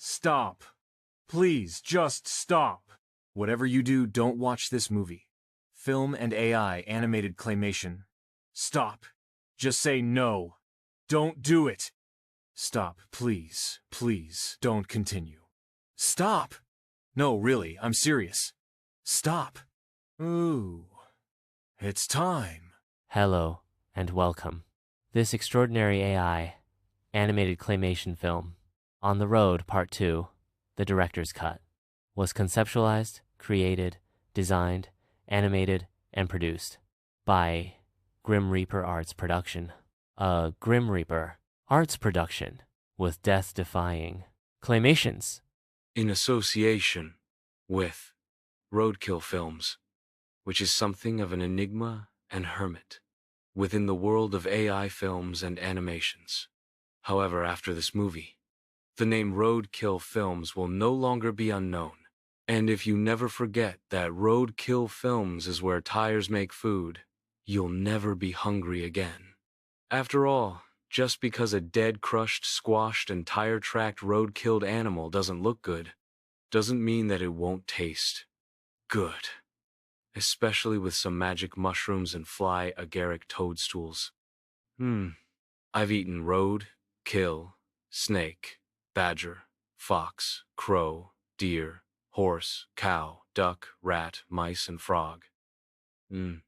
Stop. Please, just stop. Whatever you do, don't watch this movie. Film and AI animated claymation. Stop. Just say no. Don't do it. Stop, please. Please, don't continue. Stop. No, really, I'm serious. Stop. Ooh. It's time. Hello, and welcome. This extraordinary AI, animated claymation film, On the Road Part 2, the director's cut, was conceptualized, created, designed, animated, and produced by Grim Reaper Arts Production. A Grim Reaper Arts production with death-defying claymations. In association with Roadkill Films, which is something of an enigma and hermit within the world of AI films and animations. However, after this movie, the name Roadkill Films will no longer be unknown. And if you never forget that Roadkill Films is where tires make food, you'll never be hungry again. After all, just because a dead, crushed, squashed, and tire-tracked road-killed animal doesn't look good, doesn't mean that it won't taste good. Especially with some magic mushrooms and fly agaric toadstools. I've eaten road, kill, snake, badger, fox, crow, deer, horse, cow, duck, rat, mice, and frog. The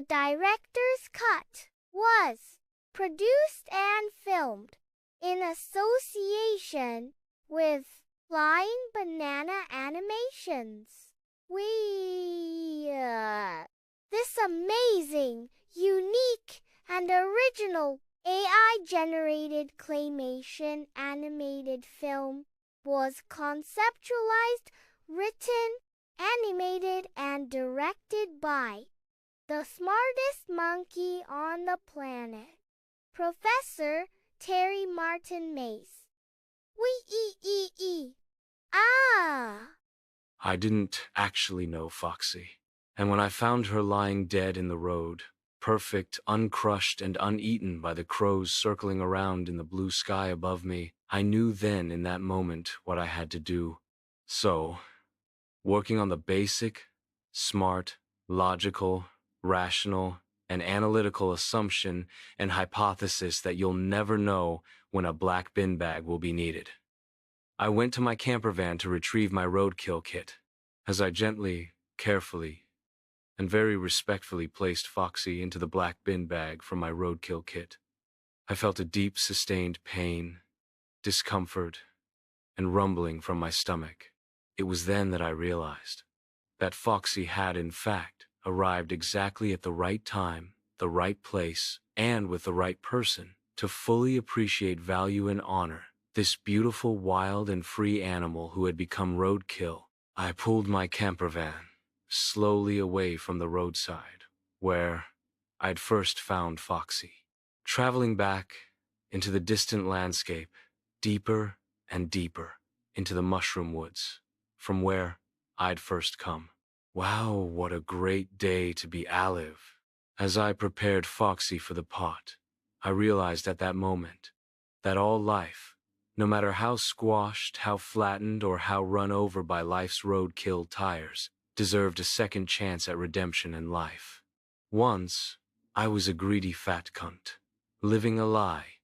director's cut was produced and filmed in association with Flying Banana Animations. This amazing, unique, and original AI-generated claymation animated film was conceptualized, written, animated, and directed by the smartest monkey on the planet, Professor Terry Martin Mace. I didn't actually know Foxy, and when I found her lying dead in the road, perfect, uncrushed, and uneaten by the crows circling around in the blue sky above me, I knew then in that moment what I had to do. So, working on the basic, smart, logical, rational, and analytical assumption and hypothesis that you'll never know when a black bin bag will be needed, I went to my camper van to retrieve my roadkill kit. As I gently, carefully, and very respectfully placed Foxy into the black bin bag from my roadkill kit, I felt a deep, sustained pain, discomfort, and rumbling from my stomach. It was then that I realized that Foxy had, in fact, arrived exactly at the right time, the right place, and with the right person to fully appreciate, value, and honor this beautiful, wild, and free animal who had become roadkill. I pulled my camper van slowly away from the roadside, where I'd first found Foxy, traveling back into the distant landscape, deeper and deeper into the mushroom woods, from where I'd first come. Wow, what a great day to be alive. As I prepared Foxy for the pot, I realized at that moment that all life, no matter how squashed, how flattened, or how run over by life's roadkill tires, deserved a second chance at redemption in life. Once, I was a greedy fat cunt, living a lie,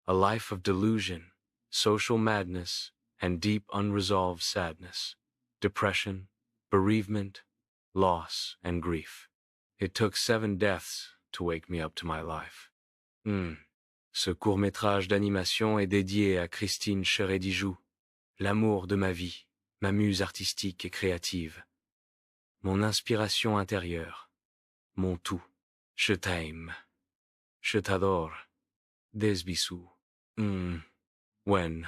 a life of delusion, social madness, and deep unresolved sadness, depression, bereavement, loss, and grief. It took 7 deaths to wake me up to my life. Ce court-métrage d'animation est dédié à Christine Cheredijou, l'amour de ma vie, ma muse artistique et créative, mon inspiration intérieure, mon tout. Je t'aime. Je t'adore. Des bisous. When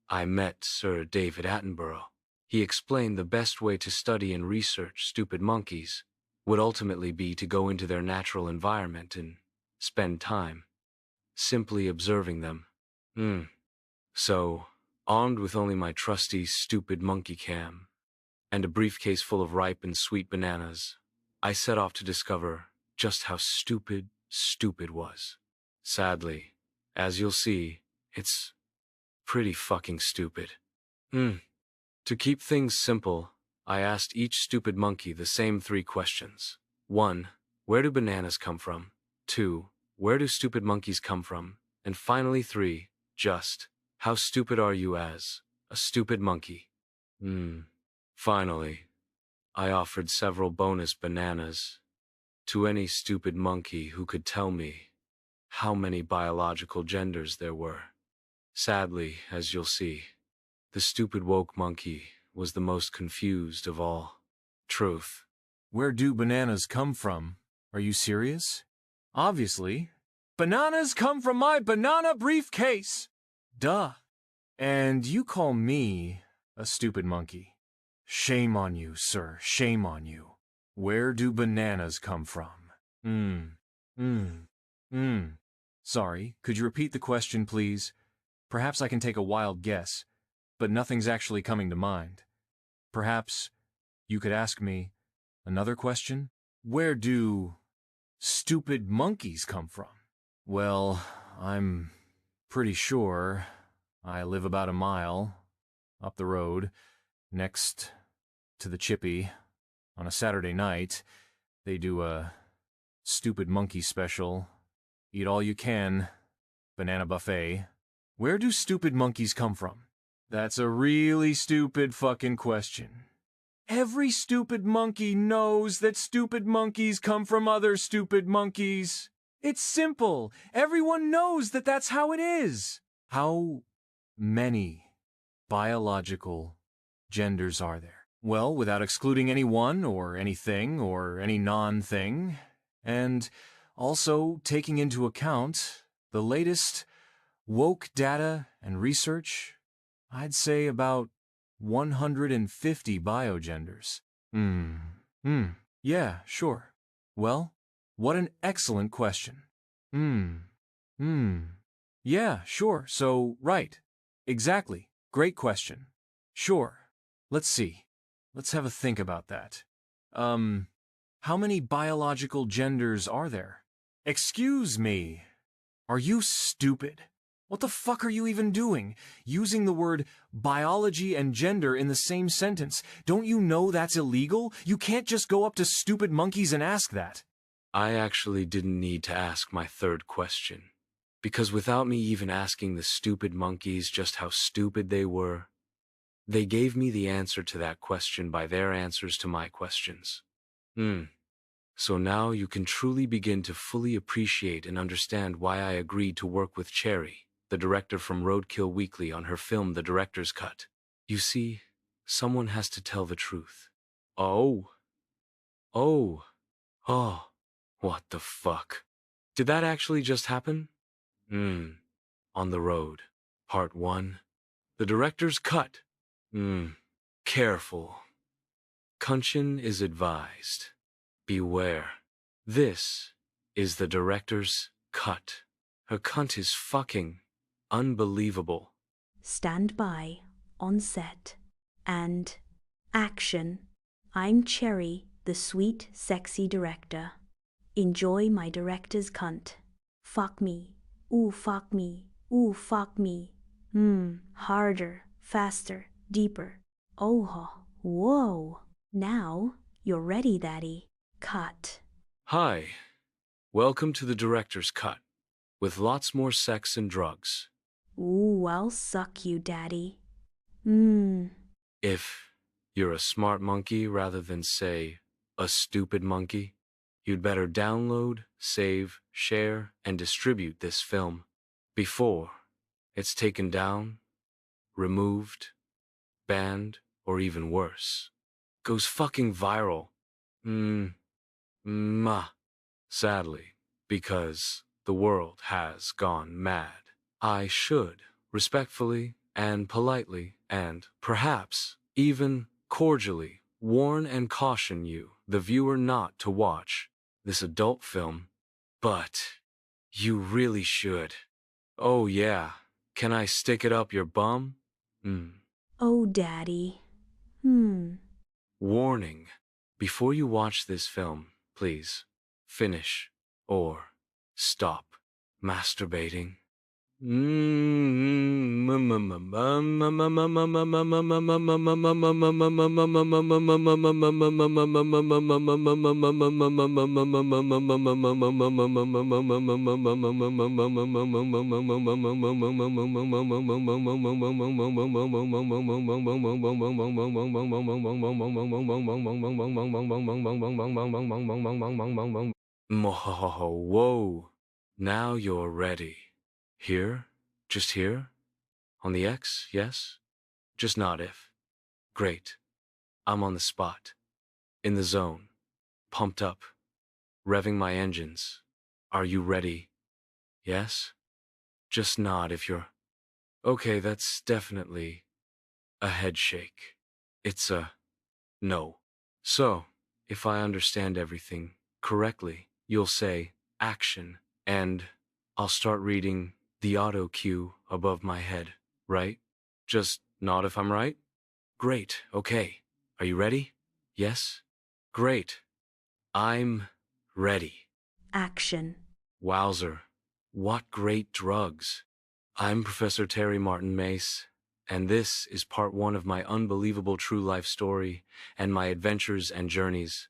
I met Sir David Attenborough, he explained the best way to study and research stupid monkeys would ultimately be to go into their natural environment and spend time simply observing them. So, armed with only my trusty stupid monkey cam and a briefcase full of ripe and sweet bananas, I set off to discover just how stupid was. Sadly, as you'll see, it's pretty fucking stupid. To keep things simple, I asked each stupid monkey the same 3 questions. 1. Where do bananas come from? 2. Where do stupid monkeys come from? And finally 3. Just, how stupid are you as a stupid monkey? Finally, I offered several bonus bananas to any stupid monkey who could tell me how many biological genders there were. Sadly, as you'll see, the stupid woke monkey was the most confused of all. Truth. Where do bananas come from? Are you serious? Obviously. Bananas come from my banana briefcase! Duh. And you call me a stupid monkey. Shame on you, sir. Shame on you. Where do bananas come from? Sorry, could you repeat the question, please? Perhaps I can take a wild guess, but nothing's actually coming to mind. Perhaps you could ask me another question? Where do stupid monkeys come from? Well, I'm pretty sure I live about a mile up the road, next to the Chippy. On a Saturday night, they do a stupid monkey special. Eat all you can. Banana buffet. Where do stupid monkeys come from? That's a really stupid fucking question. Every stupid monkey knows that stupid monkeys come from other stupid monkeys. It's simple. Everyone knows that that's how it is. How many biological genders are there? Well, without excluding any one or anything or any non-thing, and also taking into account the latest woke data and research, I'd say about 150 biogenders. Yeah, sure. Well, what an excellent question. Yeah, sure. So, right. Exactly. Great question. Sure. Let's see. Let's have a think about that. How many biological genders are there? Excuse me. Are you stupid? What the fuck are you even doing? Using the word biology and gender in the same sentence. Don't you know that's illegal? You can't just go up to stupid monkeys and ask that. I actually didn't need to ask my 3rd question, because without me even asking the stupid monkeys just how stupid they were, they gave me the answer to that question by their answers to my questions. So now you can truly begin to fully appreciate and understand why I agreed to work with Cherry, the director from Roadkill Weekly, on her film The Director's Cut. You see, someone has to tell the truth. Oh, what the fuck? Did that actually just happen? On the Road, Part 1, The Director's Cut. Careful. Caution is advised. Beware. This is the director's cut. Her cunt is fucking unbelievable. Stand by, on set, and action. I'm Cherry, the sweet, sexy director. Enjoy my director's cunt. Fuck me. Ooh, fuck me. Ooh, fuck me. Harder, faster, deeper. Oh, whoa. Now, you're ready, Daddy. Cut. Hi. Welcome to the director's cut, with lots more sex and drugs. Ooh, I'll suck you, Daddy. If you're a smart monkey rather than, say, a stupid monkey, you'd better download, save, share, and distribute this film before it's taken down, removed, banned, or even worse, goes fucking viral. Sadly, because the world has gone mad. I should respectfully and politely and perhaps even cordially warn and caution you, the viewer, not to watch this adult film, but you really should. Oh yeah, can I stick it up your bum? Oh, Daddy. Warning. Before you watch this film, please finish or stop masturbating. Whoa, now you're ready. Here? Just here? On the X, yes? Just not if. Great. I'm on the spot. In the zone. Pumped up. Revving my engines. Are you ready? Yes? Just nod if you're... Okay, that's definitely a head shake. It's a no. So, if I understand everything correctly, you'll say action, and I'll start reading the auto cue above my head, right? Just nod if I'm right? Great, okay. Are you ready? Yes? Great. I'm ready. Action. Wowzer. What great drugs. I'm Professor Terry Martin Mace, and this is part 1 of my unbelievable true life story and my adventures and journeys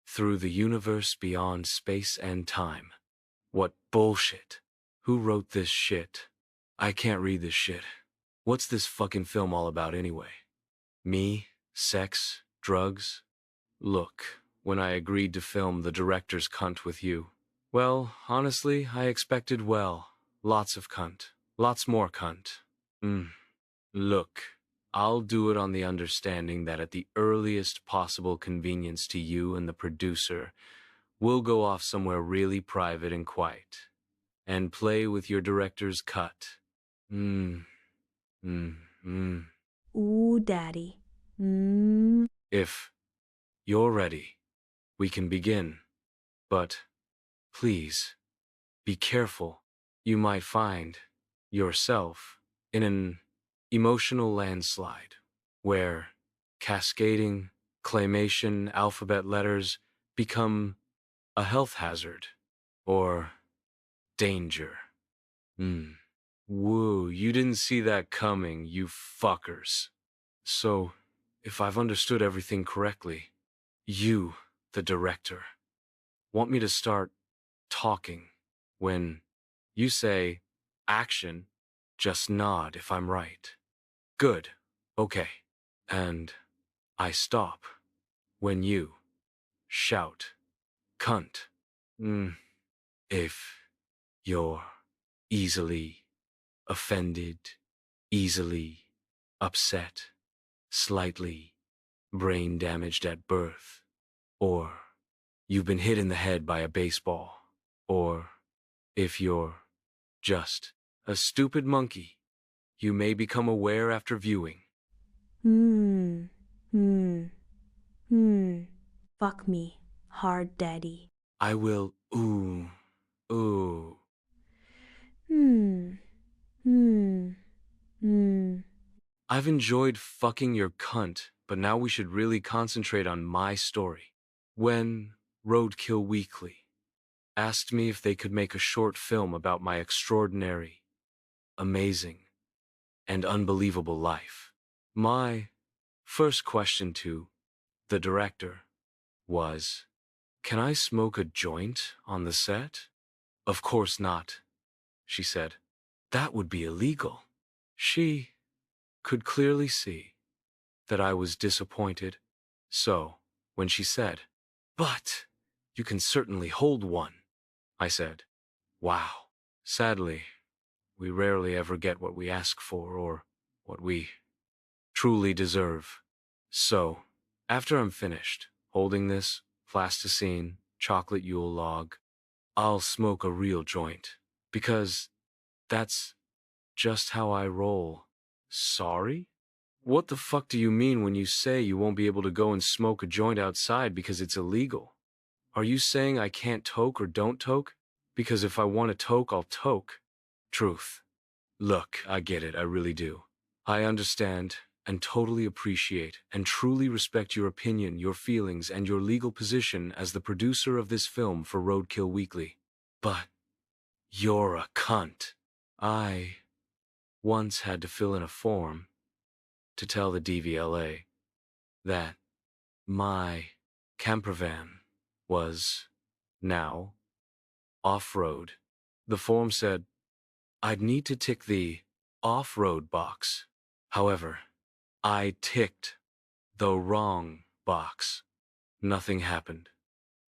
through the universe beyond space and time. What bullshit. Who wrote this shit? I can't read this shit. What's this fucking film all about anyway? Me? Sex? Drugs? Look, when I agreed to film the director's cunt with you, well, honestly, I expected lots of cunt. Lots more cunt. Look, I'll do it on the understanding that at the earliest possible convenience to you and the producer, we'll go off somewhere really private and quiet, and play with your director's cut. Ooh, Daddy. If you're ready, we can begin. But, please, be careful. You might find yourself in an emotional landslide where cascading claymation alphabet letters become a health hazard or danger. Woo, you didn't see that coming, you fuckers. So, if I've understood everything correctly, you, the director, want me to start talking when you say action, just nod if I'm right. Good. Okay. And I stop when you shout cunt. If you're easily offended, easily upset, slightly brain damaged at birth, or you've been hit in the head by a baseball, or if you're just a stupid monkey, you may become aware after viewing. Fuck me hard, Daddy. I will ooh. I've enjoyed fucking your cunt, but now we should really concentrate on my story. When Roadkill Weekly asked me if they could make a short film about my extraordinary, amazing, and unbelievable life, my first question to the director was, can I smoke a joint on the set? Of course not, she said. That would be illegal. She could clearly see that I was disappointed. So, when she said, but you can certainly hold one, I said, wow. Sadly, we rarely ever get what we ask for or what we truly deserve. So, after I'm finished holding this plasticine chocolate Yule log, I'll smoke a real joint, because that's just how I roll. Sorry? What the fuck do you mean when you say you won't be able to go and smoke a joint outside because it's illegal? Are you saying I can't toke or don't toke? Because if I want to toke, I'll toke. Truth. Look, I get it, I really do. I understand and totally appreciate and truly respect your opinion, your feelings, and your legal position as the producer of this film for Roadkill Weekly. But you're a cunt. I once had to fill in a form to tell the DVLA that my campervan was now off-road. The form said I'd need to tick the off-road box. However, I ticked the wrong box. Nothing happened.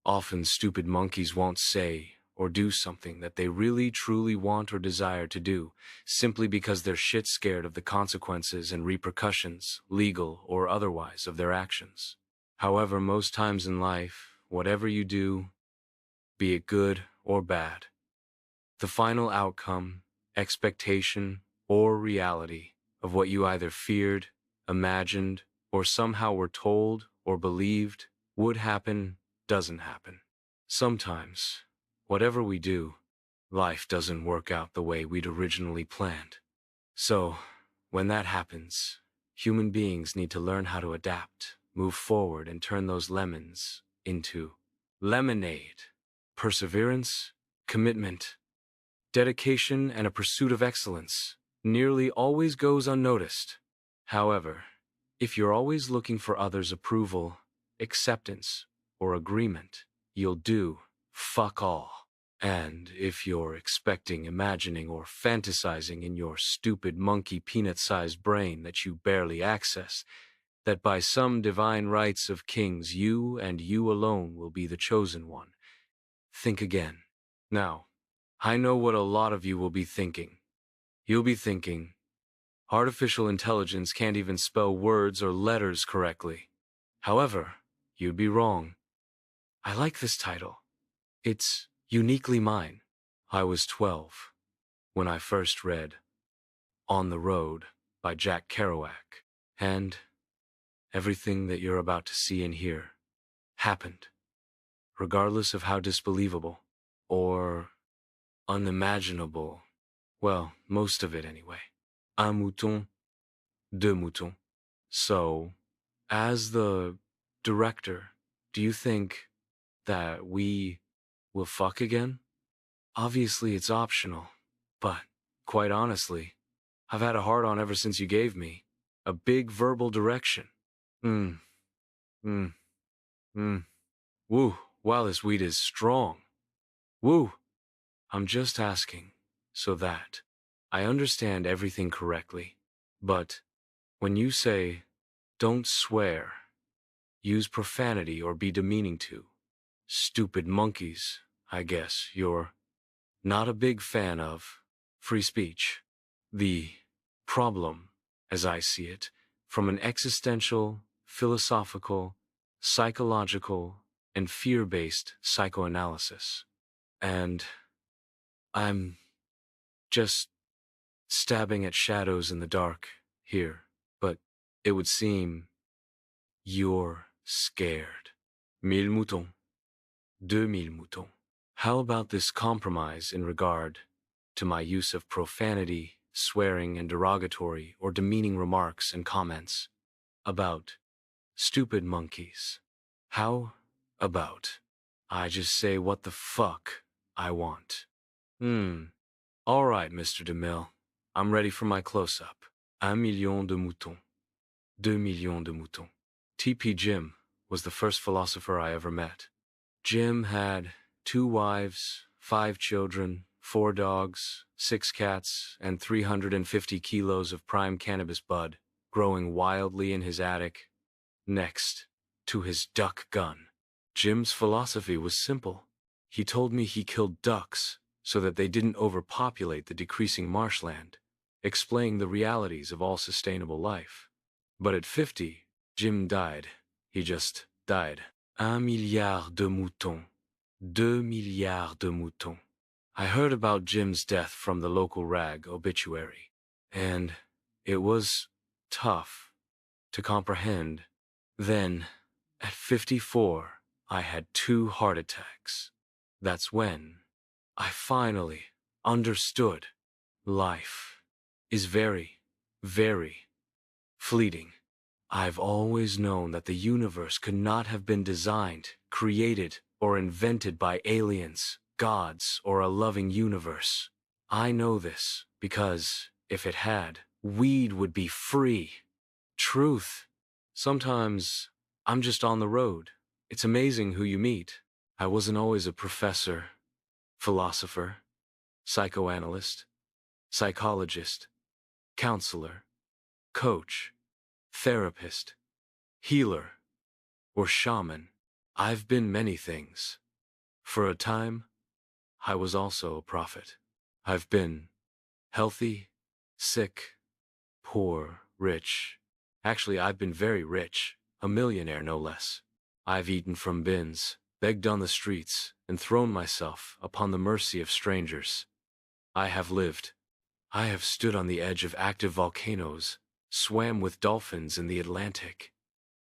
Often stupid monkeys won't say or do something that they really truly want or desire to do, simply because they're shit scared of the consequences and repercussions, legal or otherwise, of their actions. However, most times in life, whatever you do, be it good or bad, the final outcome, expectation, or reality of what you either feared, imagined, or somehow were told or believed would happen doesn't happen. Sometimes, whatever we do, life doesn't work out the way we'd originally planned. So, when that happens, human beings need to learn how to adapt, move forward, and turn those lemons into lemonade. Perseverance, commitment, dedication, and a pursuit of excellence nearly always goes unnoticed. However, if you're always looking for others' approval, acceptance, or agreement, you'll do fuck all. And if you're expecting, imagining, or fantasizing in your stupid monkey peanut-sized brain that you barely access, that by some divine rights of kings you and you alone will be the chosen one, think again. Now, I know what a lot of you will be thinking. You'll be thinking, artificial intelligence can't even spell words or letters correctly. However, you'd be wrong. I like this title. It's uniquely mine. I was 12 when I first read On the Road by Jack Kerouac, and everything that you're about to see and hear happened, regardless of how disbelievable or unimaginable, well, most of it anyway. Un mouton, deux moutons. So, as the director, do you think that we will fuck again? Obviously, it's optional, but quite honestly, I've had a hard-on ever since you gave me a big verbal direction. Woo, wow, this weed is strong. Woo, I'm just asking so that I understand everything correctly. But when you say, don't swear, use profanity or be demeaning to stupid monkeys, I guess you're not a big fan of free speech. The problem, as I see it, from an existential, philosophical, psychological, and fear-based psychoanalysis. And I'm just stabbing at shadows in the dark here, but it would seem you're scared. 1000 moutons. 2000 moutons. How about this compromise in regard to my use of profanity, swearing, and derogatory or demeaning remarks and comments about stupid monkeys? How about I just say what the fuck I want? All right, Mr. DeMille. I'm ready for my close-up. 1 million de moutons. 2 millions de moutons. T.P. Jim was the first philosopher I ever met. Jim had 2 wives, 5 children, 4 dogs, 6 cats, and 350 kilos of prime cannabis bud growing wildly in his attic next to his duck gun. Jim's philosophy was simple. He told me he killed ducks so that they didn't overpopulate the decreasing marshland, explaining the realities of all sustainable life. But at 50, Jim died. He just died. 1 milliard de moutons. 2 milliards de moutons. I heard about Jim's death from the local rag obituary, and it was tough to comprehend. Then, at 54, I had 2 heart attacks. That's when I finally understood life is very, very fleeting. I've always known that the universe could not have been designed, created, or invented by aliens, gods, or a loving universe. I know this because If it had, weed would be free. Truth. Sometimes I'm just on the road. It's amazing who you meet. I wasn't always a professor, philosopher, psychoanalyst, psychologist, counselor, coach, therapist, healer, or shaman. I've been many things. For a time, I was also a prophet. I've been healthy, sick, poor, rich. Actually, I've been very rich, a millionaire no less. I've eaten from bins, begged on the streets, and thrown myself upon the mercy of strangers. I have lived. I have stood on the edge of active volcanoes, swam with dolphins in the Atlantic.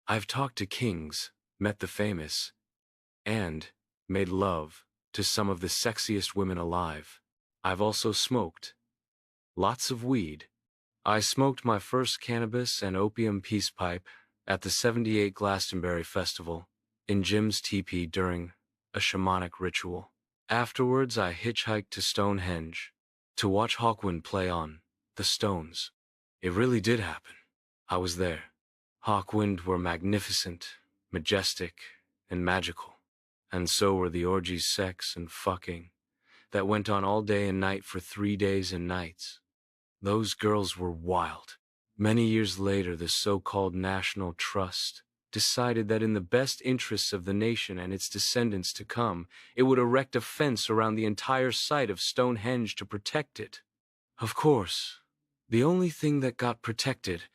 I've talked to kings, met the famous, and made love to some of the sexiest women alive. I've also smoked. Lots of weed. I smoked my first cannabis and opium peace pipe at the '78 Glastonbury Festival in Jim's teepee during a shamanic ritual. Afterwards, I hitchhiked to Stonehenge to watch Hawkwind play on the stones. It really did happen. I was there. Hawkwind were magnificent, majestic, and magical. And so were the orgies, sex, and fucking that went on all day and night for 3 days and nights. Those girls were wild. Many years later, the so-called National Trust decided that in the best interests of the nation and its descendants to come, it would erect a fence around the entire site of Stonehenge to protect it. Of course, the only thing that got protected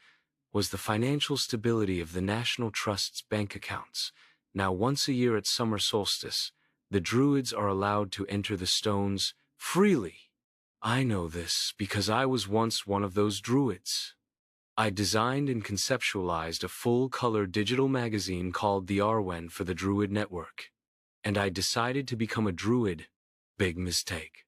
was the financial stability of the National Trust's bank accounts. Now, once a year at summer solstice, the Druids are allowed to enter the stones freely. I know this because I was once one of those Druids. I designed and conceptualized a full-color digital magazine called the Arwen for the Druid Network. And I decided to become a Druid. Big mistake.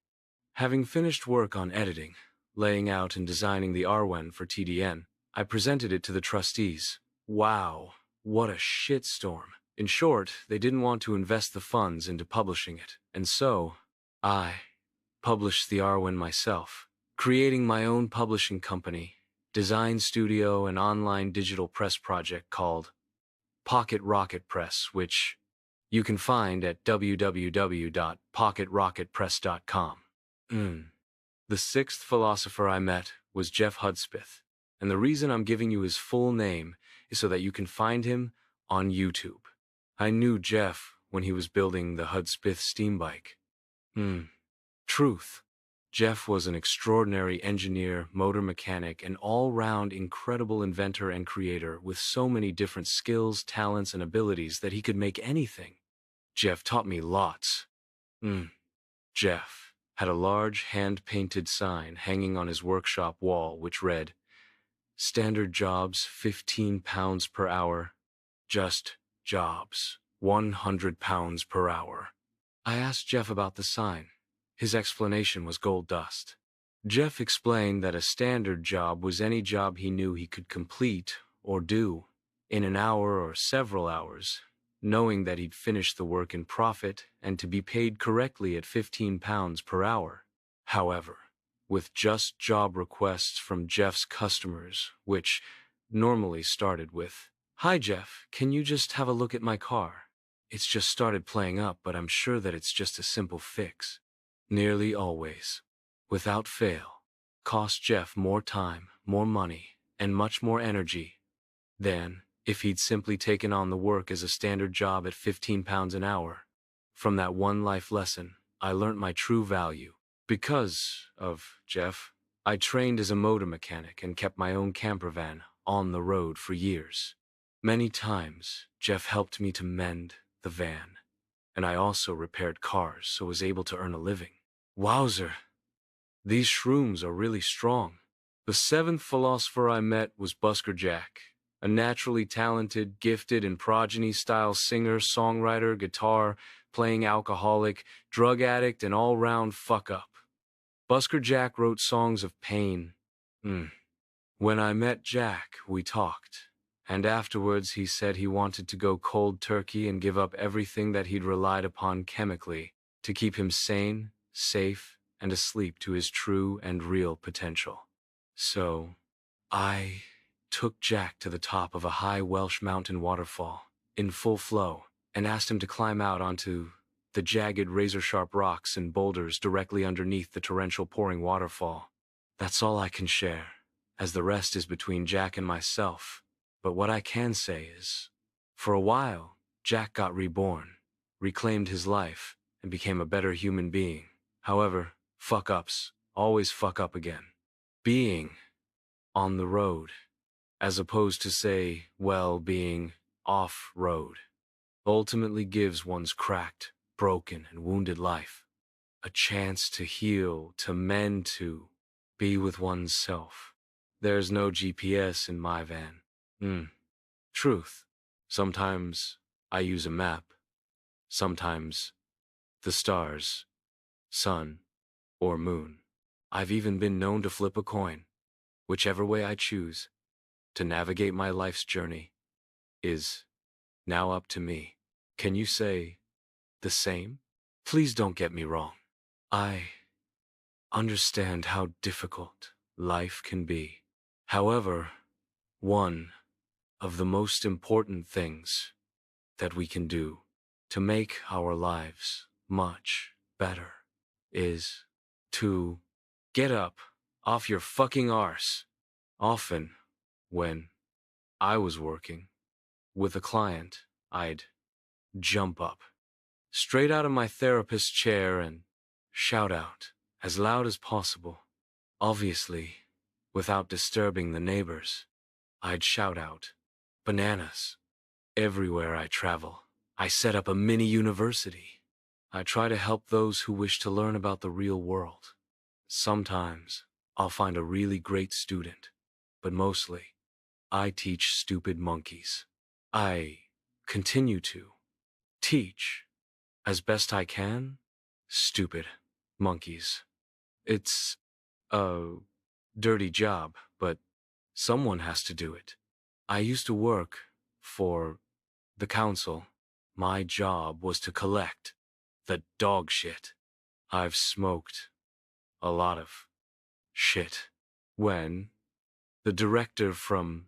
Having finished work on editing, laying out and designing the Arwen for TDN, I presented it to the trustees. Wow, what a shitstorm. In short, they didn't want to invest the funds into publishing it, and so, I published the Arwen myself, creating my own publishing company, design studio, and online digital press project called Pocket Rocket Press, which you can find at www.pocketrocketpress.com. The sixth philosopher I met was Jeff Hudspeth, and the reason I'm giving you his full name is so that you can find him on YouTube. I knew Jeff when he was building the Hudspeth steam bike. Truth. Jeff was an extraordinary engineer, motor mechanic, and all-round incredible inventor and creator with so many different skills, talents, and abilities that he could make anything. Jeff taught me lots. Jeff had a large hand-painted sign hanging on his workshop wall which read, "Standard jobs, 15 pounds per hour. Just jobs, 100 pounds per hour." I asked Jeff about the sign. His explanation was gold dust. Jeff explained that a standard job was any job he knew he could complete or do in an hour or several hours, knowing that he'd finish the work in profit and to be paid correctly at 15 pounds per hour. However, with just job requests from Jeff's customers, which normally started with, "Hi Jeff, can you just have a look at my car? It's just started playing up, but I'm sure that it's just a simple fix." Nearly always, without fail, cost Jeff more time, more money, and much more energy than if he'd simply taken on the work as a standard job at 15 pounds an hour. From that one life lesson, I learnt my true value. Because of Jeff, I trained as a motor mechanic and kept my own camper van on the road for years. Many times, Jeff helped me to mend the van, and I also repaired cars so was able to earn a living. Wowzer, these shrooms are really strong. The seventh philosopher I met was Busker Jack, a naturally talented, gifted, and progeny-style singer, songwriter, guitar-playing alcoholic, drug addict, and all-round fuck-up. Busker Jack wrote songs of pain. When I met Jack, we talked, and afterwards he said he wanted to go cold turkey and give up everything that he'd relied upon chemically to keep him sane, safe, and asleep to his true and real potential. So, I took Jack to the top of a high Welsh mountain waterfall in full flow and asked him to climb out onto the jagged razor-sharp rocks and boulders directly underneath the torrential pouring waterfall. That's all I can share, as the rest is between Jack and myself. But what I can say is, for a while, Jack got reborn, reclaimed his life, and became a better human being. However, fuck-ups always fuck up again. Being on the road, as opposed to, say, well, being off-road, ultimately gives one's cracked, broken, and wounded life a chance to heal, to mend, to be with one's self. There's no GPS in my van. Truth. Sometimes I use a map. Sometimes the stars, sun, or moon. I've even been known to flip a coin. Whichever way I choose to navigate my life's journey is now up to me. Can you say the same? Please don't get me wrong. I understand how difficult life can be. However, one of the most important things that we can do to make our lives much better is to get up off your fucking arse. Often, when I was working with a client, I'd jump up straight out of my therapist's chair and shout out as loud as possible. Obviously, without disturbing the neighbors, I'd shout out bananas. Everywhere I travel, I set up a mini university. I try to help those who wish to learn about the real world. Sometimes I'll find a really great student, but mostly I teach stupid monkeys. I continue to teach, as best I can, stupid monkeys. It's a dirty job, but someone has to do it. I used to work for the council. My job was to collect the dog shit. I've smoked a lot of shit. When the director from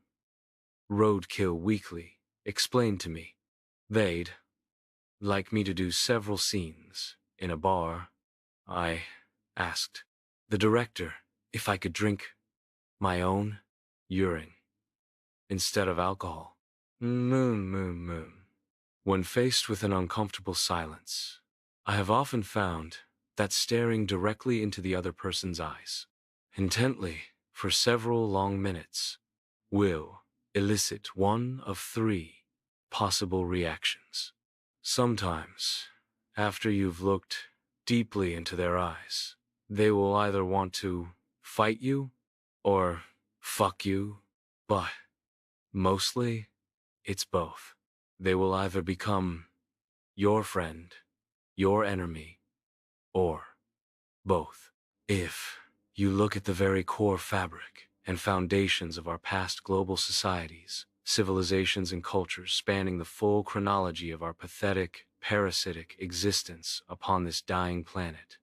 Roadkill Weekly explained to me they'd like me to do several scenes in a bar, I asked the director if I could drink my own urine instead of alcohol. Moon. When faced with an uncomfortable silence, I have often found that staring directly into the other person's eyes, intently for several long minutes, will elicit one of three possible reactions. Sometimes, after you've looked deeply into their eyes, they will either want to fight you or fuck you, but mostly it's both. They will either become your friend, your enemy, or both. If you look at the very core fabric and foundations of our past global societies, civilizations and cultures spanning the full chronology of our pathetic, parasitic existence upon this dying planet,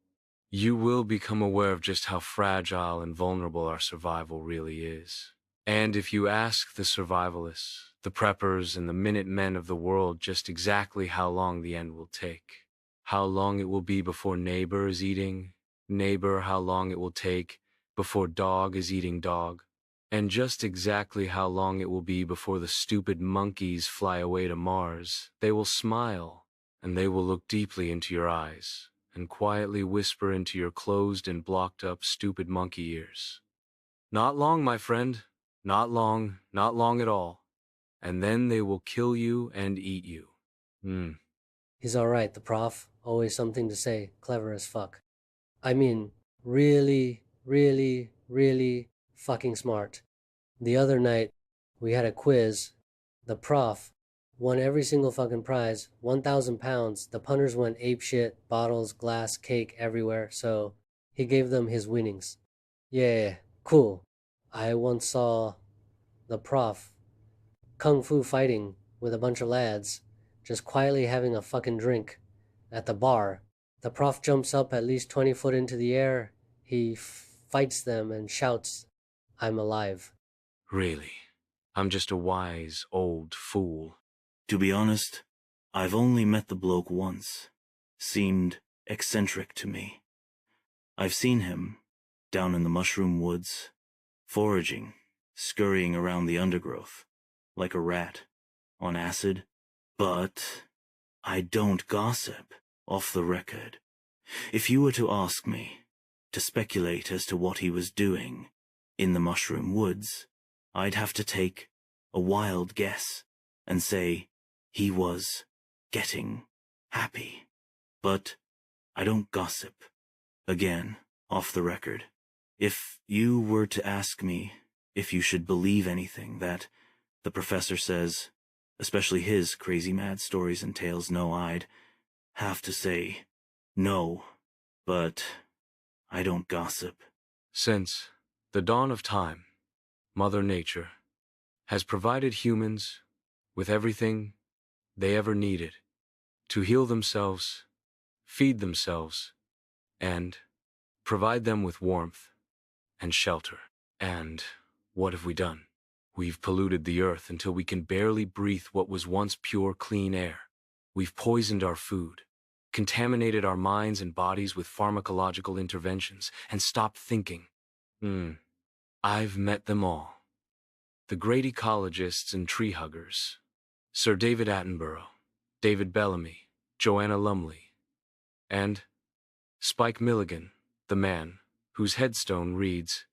you will become aware of just how fragile and vulnerable our survival really is. And if you ask the survivalists, the preppers, and the Minutemen of the world just exactly how long the end will take, how long it will be before neighbor is eating neighbor, how long it will take before dog is eating dog, and just exactly how long it will be before the stupid monkeys fly away to Mars, they will smile, and they will look deeply into your eyes, and quietly whisper into your closed and blocked up stupid monkey ears. Not long, my friend. Not long at all. And then they will kill you and eat you. He's alright, the prof. Always something to say. Clever as fuck. I mean, really, really, really fucking smart. The other night, we had a quiz. The prof won every single fucking prize. 1,000 pounds. The punters went apeshit, bottles, glass, cake, everywhere. So he gave them his winnings. Yeah, cool. I once saw the prof kung fu fighting with a bunch of lads, just quietly having a fucking drink at the bar. The prof jumps up at least 20 foot into the air. He fights them and shouts, I'm alive. Really? I'm just a wise old fool. To be honest, I've only met the bloke once. Seemed eccentric to me. I've seen him, down in the mushroom woods, foraging, scurrying around the undergrowth, like a rat, on acid. But I don't gossip, off the record. If you were to ask me, to speculate as to what he was doing in the mushroom woods, I'd have to take a wild guess and say he was getting happy. But I don't gossip. Again, off the record. If you were to ask me if you should believe anything that the professor says, especially his crazy mad stories and tales, no, I'd have to say no, but I don't gossip. Since the dawn of time, Mother Nature has provided humans with everything they ever needed to heal themselves, feed themselves, and provide them with warmth and shelter. And what have we done? We've polluted the earth until we can barely breathe what was once pure, clean air. We've poisoned our food, contaminated our minds and bodies with pharmacological interventions, and stopped thinking. I've met them all. The great ecologists and tree huggers, Sir David Attenborough, David Bellamy, Joanna Lumley, and Spike Milligan, the man whose headstone reads,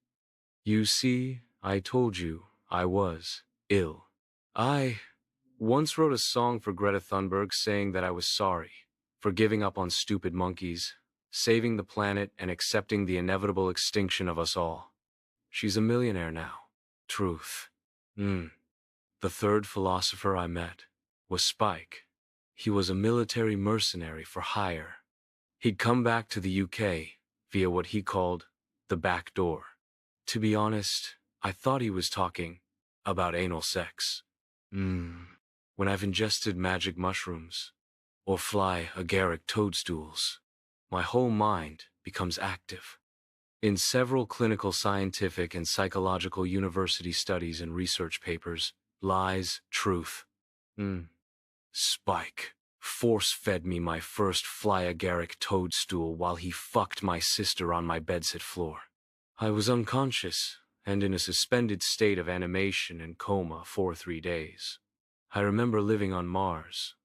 "You see, I told you I was ill." I once wrote a song for Greta Thunberg saying that I was sorry for giving up on stupid monkeys, saving the planet, and accepting the inevitable extinction of us all. She's a millionaire now. Truth. The third philosopher I met was Spike. He was a military mercenary for hire. He'd come back to the UK via what he called the back door. To be honest, I thought he was talking about anal sex. When I've ingested magic mushrooms or fly agaric toadstools, my whole mind becomes active. In several clinical, scientific, and psychological university studies and research papers, lies truth. Spike force-fed me my first fly agaric toadstool while he fucked my sister on my bedsit floor. I was unconscious and in a suspended state of animation and coma for 3 days. I remember living on Mars.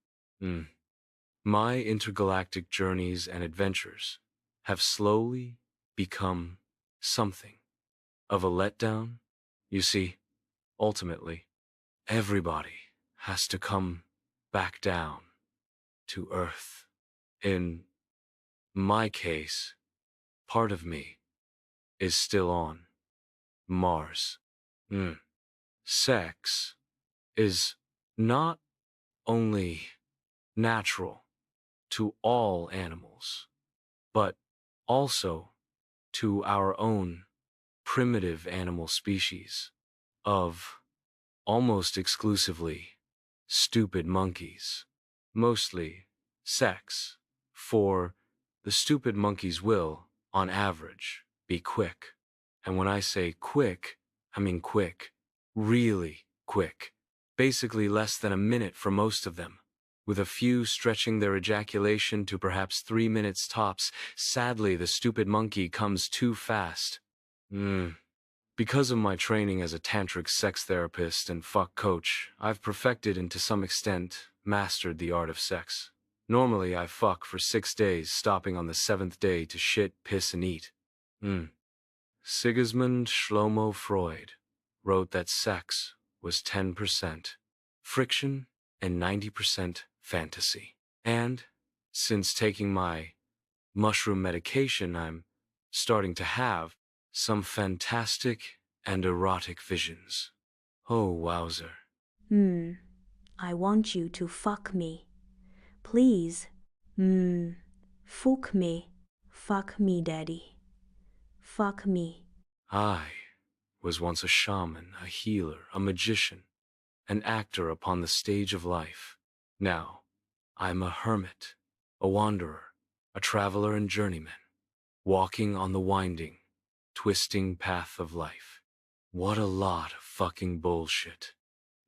My intergalactic journeys and adventures have slowly become something of a letdown. You see, ultimately, everybody has to come back down to Earth. In my case, part of me is still on Mars. Sex is not only natural to all animals, but also to our own primitive animal species of almost exclusively stupid monkeys. Mostly sex, for the stupid monkeys will, on average, be quick. And when I say quick, I mean quick, really quick. Basically less than a minute for most of them, with a few stretching their ejaculation to perhaps 3 minutes tops. Sadly, the stupid monkey comes too fast. Because of my training as a tantric sex therapist and fuck coach, I've perfected and to some extent mastered the art of sex. Normally, I fuck for 6 days, stopping on the 7th day to shit, piss, and eat. Sigmund Shlomo Freud wrote that sex was 10% friction and 90% fantasy. And since taking my mushroom medication, I'm starting to have some fantastic and erotic visions. Oh, wowzer. I want you to fuck me. Please. Fuck me. Fuck me, daddy. Fuck me. I was once a shaman, a healer, a magician, an actor upon the stage of life. Now, I'm a hermit, a wanderer, a traveler and journeyman, walking on the winding, twisting path of life. What a lot of fucking bullshit.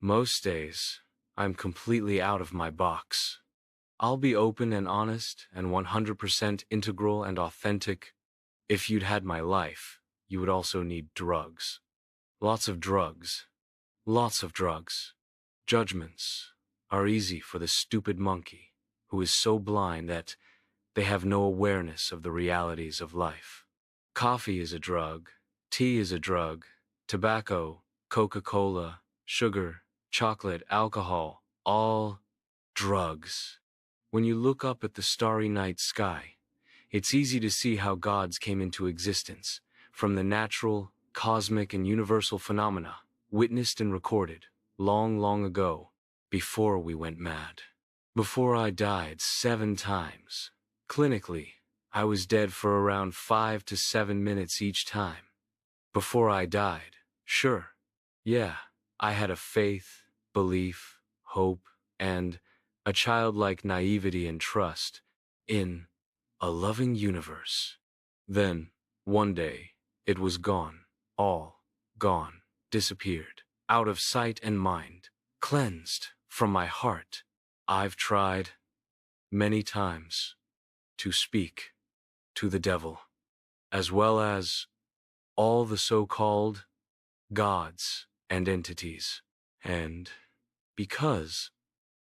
Most days, I'm completely out of my box. I'll be open and honest and 100% integral and authentic. If you'd had my life, you would also need drugs. Lots of drugs. Lots of drugs. Judgments are easy for the stupid monkey who is so blind that they have no awareness of the realities of life. Coffee is a drug, tea is a drug, tobacco, Coca-Cola, sugar, chocolate, alcohol, all drugs. When you look up at the starry night sky, it's easy to see how gods came into existence from the natural, cosmic, and universal phenomena witnessed and recorded long, long ago, before we went mad. Before I died 7 times. Clinically, I was dead for around 5 to 7 minutes each time. Before I died, sure, yeah, I had a faith, belief, hope, and a childlike naivety and trust in a loving universe. Then, one day, it was gone, all gone, disappeared, out of sight and mind, cleansed from my heart. I've tried many times to speak to the devil, as well as all the so-called gods and entities. And because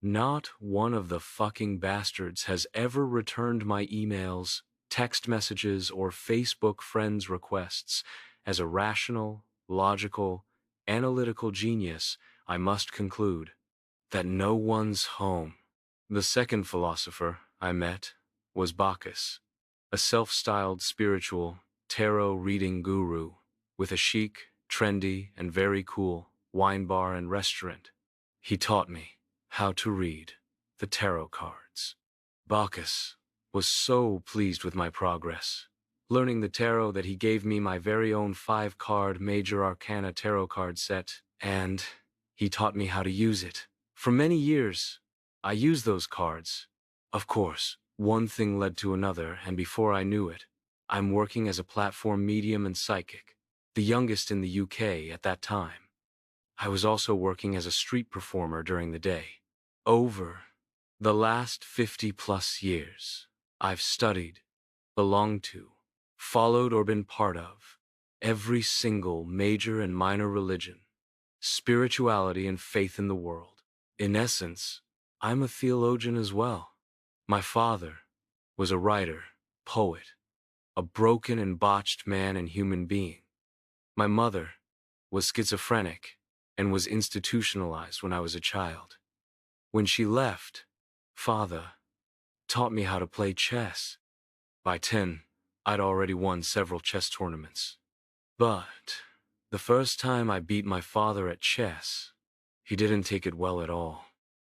not one of the fucking bastards has ever returned my emails, text messages, or Facebook friends requests as a rational, logical, analytical genius, I must conclude that no one's home. The second philosopher I met was Bacchus, a self-styled spiritual tarot-reading guru with a chic, trendy, and very cool wine bar and restaurant. He taught me how to read the tarot cards. Bacchus was so pleased with my progress, learning the tarot, that he gave me my very own 5-card Major Arcana tarot card set, and he taught me how to use it. For many years, I used those cards. Of course, one thing led to another, and before I knew it, I'm working as a platform medium and psychic, the youngest in the UK at that time. I was also working as a street performer during the day. Over the last 50+ years, I've studied, belonged to, followed, or been part of every single major and minor religion, spirituality, and faith in the world. In essence, I'm a theologian as well. My father was a writer, poet, a broken and botched man and human being. My mother was schizophrenic and was institutionalized when I was a child. When she left, Father taught me how to play chess. By 10, I'd already won several chess tournaments. But the first time I beat my father at chess, he didn't take it well at all.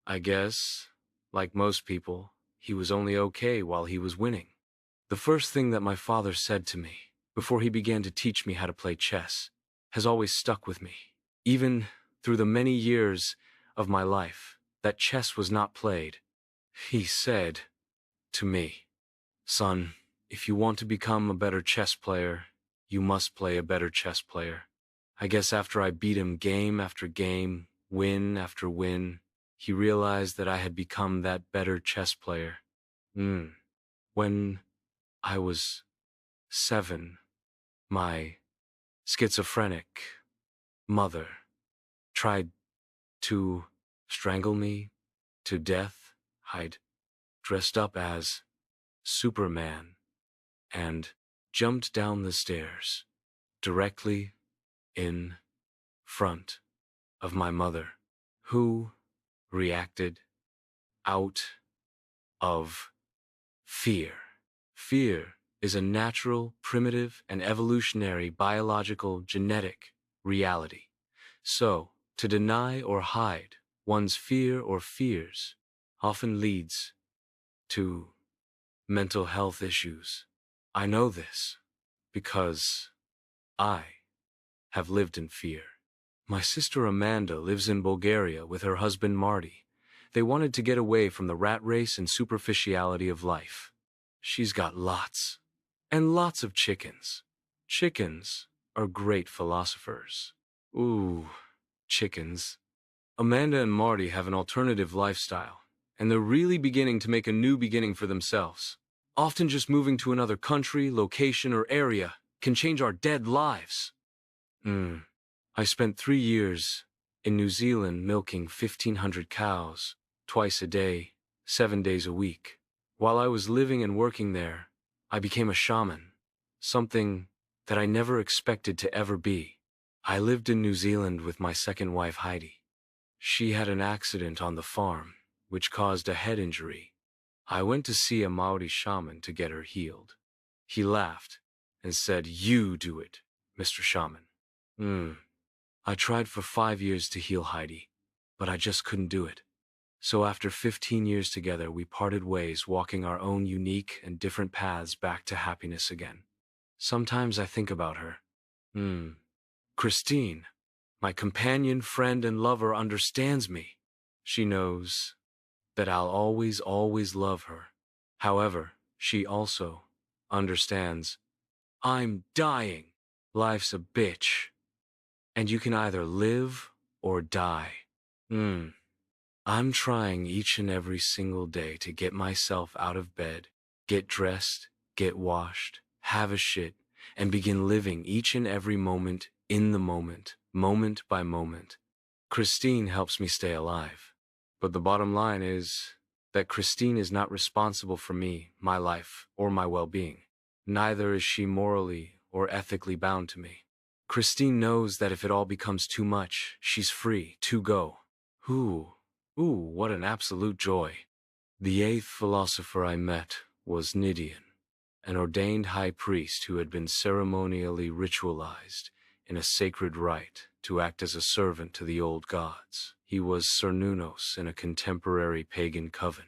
I guess, like most people, he was only okay while he was winning. The first thing that my father said to me before he began to teach me how to play chess has always stuck with me, even through the many years of my life that chess was not played. He said to me, "Son, if you want to become a better chess player, you must play a better chess player." I guess after I beat him game after game, win after win, he realized that I had become that better chess player. When I was 7, my schizophrenic mother tried to strangle me to death. I'd dressed up as Superman and jumped down the stairs directly in front of my mother, who reacted out of fear. Fear is a natural, primitive, and evolutionary biological genetic reality. So, to deny or hide one's fear or fears often leads to mental health issues. I know this because I have lived in fear. My sister Amanda lives in Bulgaria with her husband Marty. They wanted to get away from the rat race and superficiality of life. She's got lots and lots of chickens. Chickens are great philosophers. Ooh, chickens. Amanda and Marty have an alternative lifestyle, and they're really beginning to make a new beginning for themselves. Often just moving to another country, location, or area can change our dead lives. I spent 3 years in New Zealand milking 1,500 cows, twice a day, 7 days a week. While I was living and working there, I became a shaman, something that I never expected to ever be. I lived in New Zealand with my second wife, Heidi. She had an accident on the farm, which caused a head injury. I went to see a Maori shaman to get her healed. He laughed and said, "You do it, Mr. Shaman." I tried for 5 years to heal Heidi, but I just couldn't do it. So after 15 years together, we parted ways, walking our own unique and different paths back to happiness again. Sometimes I think about her. Christine, my companion, friend, and lover, understands me. She knows that I'll always, always love her. However, she also understands I'm dying. Life's a bitch, and you can either live or die. I'm trying each and every single day to get myself out of bed, get dressed, get washed, have a shit, and begin living each and every moment in the moment, moment by moment. Christine helps me stay alive. But the bottom line is that Christine is not responsible for me, my life, or my well-being. Neither is she morally or ethically bound to me. Christine knows that if it all becomes too much, she's free to go. Ooh, what an absolute joy. The 8th philosopher I met was Nidian, an ordained high priest who had been ceremonially ritualized in a sacred rite to act as a servant to the old gods. He was Cernunnos in a contemporary pagan coven.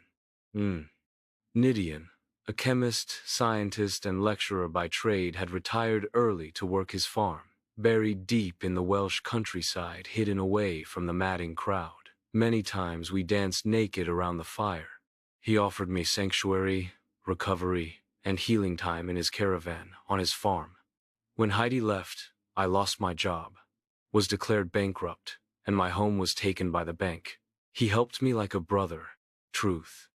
Nidian, a chemist, scientist, and lecturer by trade, had retired early to work his farm, buried deep in the Welsh countryside, hidden away from the madding crowd. Many times we danced naked around the fire. He offered me sanctuary, recovery, and healing time in his caravan on his farm. When Heidi left, I lost my job, was declared bankrupt, and my home was taken by the bank. He helped me like a brother. Truth.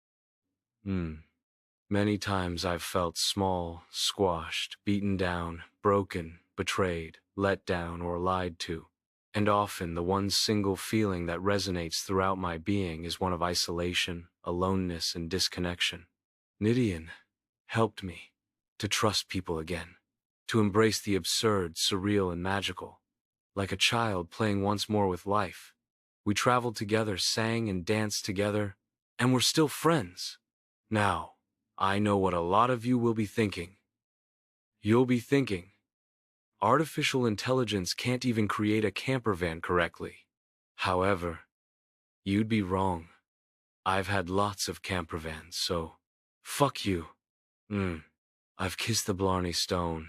Many times I've felt small, squashed, beaten down, broken, betrayed, let down, or lied to. And often the one single feeling that resonates throughout my being is one of isolation, aloneness, and disconnection. Nidian helped me to trust people again, to embrace the absurd, surreal, and magical. Like a child playing once more with life. We traveled together, sang and danced together, and we're still friends. Now, I know what a lot of you will be thinking. You'll be thinking, artificial intelligence can't even create a camper van correctly. However, you'd be wrong. I've had lots of camper vans, so fuck you. I've kissed the Blarney Stone.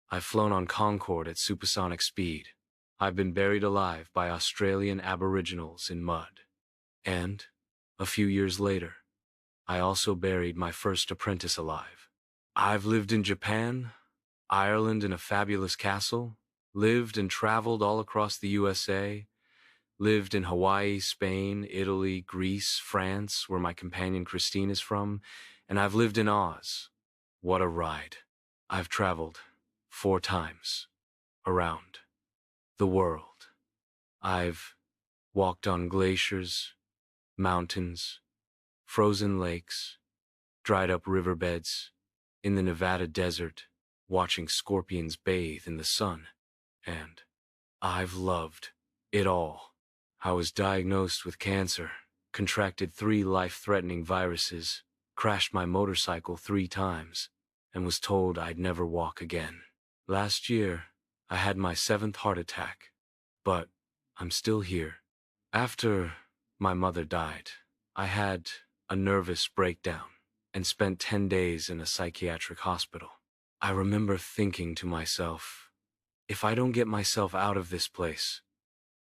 I've flown on Concorde at supersonic speed. I've been buried alive by Australian Aboriginals in mud. And, a few years later, I also buried my first apprentice alive. I've lived in Japan, Ireland in a fabulous castle, lived and traveled all across the USA, lived in Hawaii, Spain, Italy, Greece, France, where my companion Christine is from, and I've lived in Oz. What a ride. I've traveled 4 times around the world. I've walked on glaciers, mountains, frozen lakes, dried up riverbeds, in the Nevada desert, watching scorpions bathe in the sun. And I've loved it all. I was diagnosed with cancer, contracted 3 life-threatening viruses, crashed my motorcycle 3 times, and was told I'd never walk again. Last year, I had my 7th heart attack, but I'm still here. After my mother died, I had a nervous breakdown and spent 10 days in a psychiatric hospital. I remember thinking to myself, if I don't get myself out of this place,